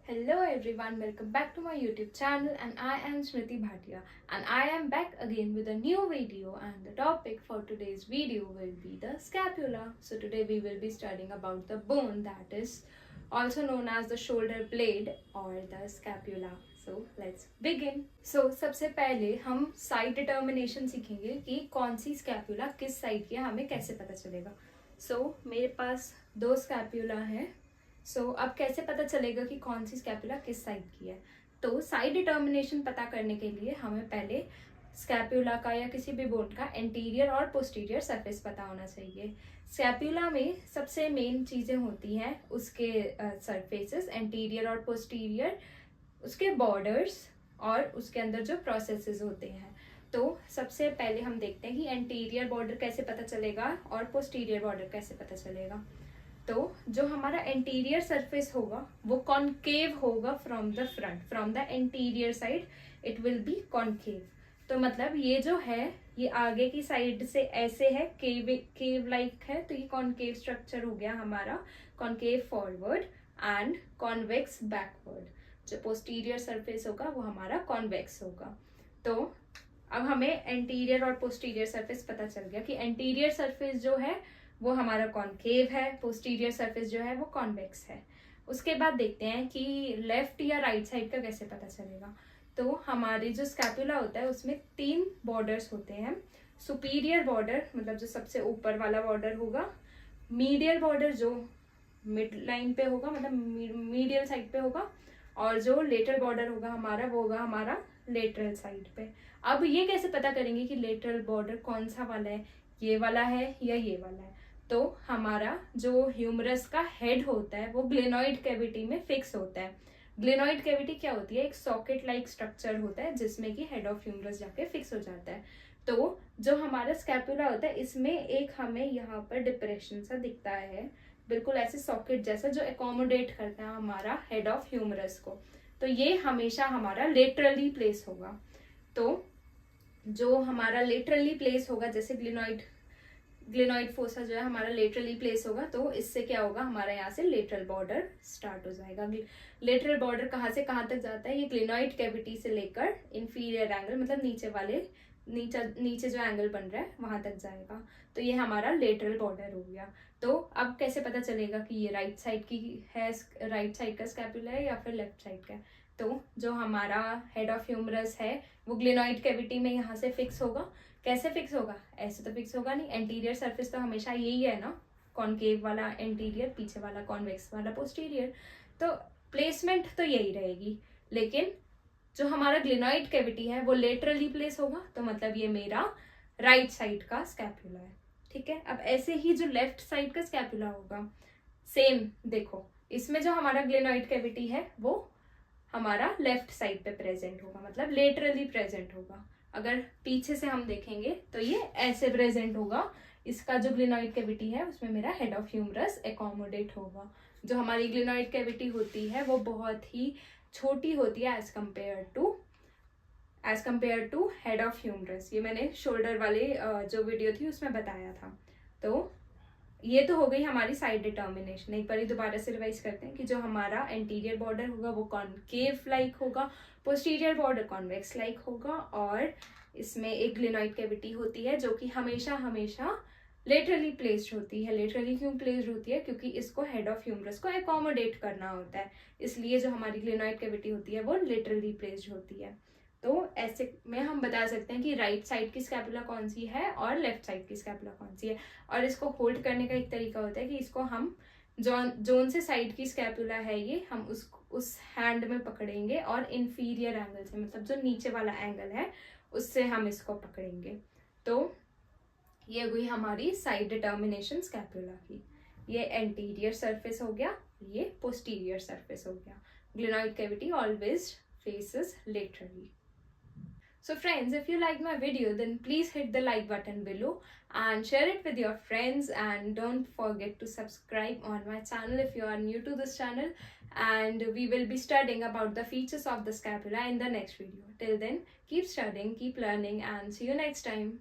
Hello everyone, welcome back to my YouTube channel and I am Smriti Bhatia and I am back again with a new video, and the topic for today's video will be the scapula. So today we will be studying about the bone that is also known as the shoulder blade or the scapula. So let's begin. So सबसे पहले हम side determination सीखेंगे कि कौन सी scapula किस side की है, हमें कैसे पता चलेगा. मेरे पास दो स्कैपुला हैं. अब कैसे पता चलेगा कि कौन सी स्कैपुला किस साइड की है. तो साइड डिटर्मिनेशन पता करने के लिए हमें पहले स्कैपुला का या किसी भी बोन का एंटीरियर और पोस्टीरियर सरफेस पता होना चाहिए. स्कैपुला में सबसे मेन चीजें होती हैं उसके सरफेसेस, एंटीरियर और पोस्टीरियर, उसके बॉर्डर्स और उसके अंदर जो प्रोसेसेस होते हैं. तो सबसे पहले हम देखते हैं कि एंटीरियर बॉर्डर कैसे पता चलेगा और पोस्टीरियर बॉर्डर कैसे पता चलेगा. तो जो हमारा एंटीरियर सरफेस होगा वो कॉन्केव होगा from the front, from the anterior side it will be concave. तो मतलब ये जो है ये आगे की साइड से ऐसे है, केव लाइक है, तो ये कॉन्केव स्ट्रक्चर हो गया हमारा. Concave forward and convex backward. जो पोस्टीरियर सरफेस होगा वो हमारा कॉन्वेक्स होगा. तो अब हमें एंटीरियर और पोस्टीरियर सरफेस पता चल गया कि एंटीरियर सरफेस जो है वो हमारा कॉन्केव है, पोस्टीरियर सरफेस जो है वो कॉन्वेक्स है. उसके बाद देखते हैं कि लेफ्ट या राइट साइड का कैसे पता चलेगा. तो हमारे जो स्कैपुला होता है उसमें 3 बॉर्डर्स होते हैं. सुपीरियर बॉर्डर मतलब जो सबसे ऊपर वाला बॉर्डर होगा, मीडियल बॉर्डर जो मिड लाइन पे होगा मतलब मीडियल साइड पे होगा, और जो लेटरल बॉर्डर होगा हमारा वो होगा हमारा लेटरल साइड पे. अब ये कैसे पता करेंगे कि लेटरल बॉर्डर कौन सा वाला है, ये वाला है या ये वाला है. तो हमारा जो ह्यूमरस का हेड होता है वो ग्लेनॉइड कैविटी में फिक्स होता है. ग्लेनॉइड कैविटी क्या होती है? एक सॉकेट लाइक स्ट्रक्चर होता है जिसमें कि हेड ऑफ ह्यूमरस जाके फिक्स हो जाता है. तो जो हमारा स्कैपुला होता है इसमें एक हमें यहाँ पर डिप्रेशन सा दिखता है, बिल्कुल ऐसे सॉकेट जैसा, जो एकोमोडेट करता है हमारा हेड ऑफ ह्यूमरस को. तो ये हमेशा हमारा लेटरली प्लेस होगा. तो जो हमारा लेटरली प्लेस होगा, जैसे ग्लिनॉइड फोसा जो है हमारा लेटरली प्लेस होगा, तो इससे क्या होगा, हमारा यहाँ से लेटरल बॉर्डर स्टार्ट हो जाएगा. लेटरल बॉर्डर कहाँ से कहाँ तक जाता है? ये ग्लिनॉइड कैविटी से लेकर इंफीरियर एंगल मतलब नीचे जो एंगल बन रहा है वहां तक जाएगा. तो ये हमारा लेटरल बॉर्डर हो गया. तो अब कैसे पता चलेगा कि ये राइट साइड की है, राइट साइड का स्कैपुला है या फिर लेफ्ट साइड का है? तो जो हमारा हेड ऑफ ह्यूमरस है वो ग्लिनॉइड कैविटी में यहाँ से फिक्स होगा. कैसे फिक्स होगा? ऐसे तो फिक्स होगा नहीं. एंटीरियर सरफेस तो हमेशा यही है ना, कॉन्केव वाला एंटीरियर, पीछे वाला कॉन्वेक्स वाला पोस्टीरियर. तो प्लेसमेंट तो यही रहेगी, लेकिन जो हमारा ग्लिनॉइड कैविटी है वो लेटरली प्लेस होगा. तो मतलब ये मेरा राइट साइड का स्कैपुला है. ठीक है. अब ऐसे ही जो लेफ्ट साइड का स्कैपुला होगा, सेम देखो, इसमें जो हमारा ग्लिनॉइड कैविटी है वो हमारा लेफ्ट साइड पे प्रेजेंट होगा, मतलब लेटरली प्रेजेंट होगा. अगर पीछे से हम देखेंगे तो ये ऐसे प्रेजेंट होगा. इसका जो ग्लिनॉइड कैविटी है उसमें मेरा हेड ऑफ ह्यूमरस एकोमोडेट होगा. जो हमारी ग्लिनॉइड कैविटी होती है वो बहुत ही छोटी होती है as compared to head of humerus. ये मैंने शोल्डर वाले जो वीडियो थी उसमें बताया था. तो ये तो हो गई हमारी साइड डिटर्मिनेशन. एक बार दोबारा से रिवाइज करते हैं कि जो हमारा एंटीरियर बॉर्डर होगा वो कॉन्केव लाइक होगा, पोस्टीरियर बॉर्डर कॉन्वेक्स लाइक होगा, और इसमें एक ग्लिनॉइड कैविटी होती है जो कि हमेशा लेटरली प्लेस्ड होती है. लेटरली क्यों प्लेस्ड होती है? क्योंकि इसको हेड ऑफ ह्यूमरस को एकोमोडेट करना होता है, इसलिए जो हमारी ग्लिनॉइड कैविटी होती है वो लेटरली प्लेस्ड होती है. तो ऐसे में हम बता सकते हैं कि राइट साइड की स्कैपुला कौन सी है और लेफ्ट साइड की स्कैपुला कौन सी है. और इसको होल्ड करने का एक तरीका होता है कि इसको हम जोन से साइड की स्कैपुला है ये, हम उस हैंड में पकड़ेंगे और इंफीरियर एंगल से मतलब जो नीचे वाला एंगल है उससे हम इसको पकड़ेंगे. तो ये हुई हमारी साइड डिटर्मिनेशन स्कैपुला की. ये एंटीरियर सरफेस हो गया, ये पोस्टीरियर सरफेस हो गया. Glenoid cavity always faces laterally. So friends, if you liked my video, then please hit the like button below and share it with your friends, and don't forget to subscribe on my channel if you are new to this channel, and we will be studying about the features of the scapula in the next video. Till then, keep studying, keep learning, and see you next time.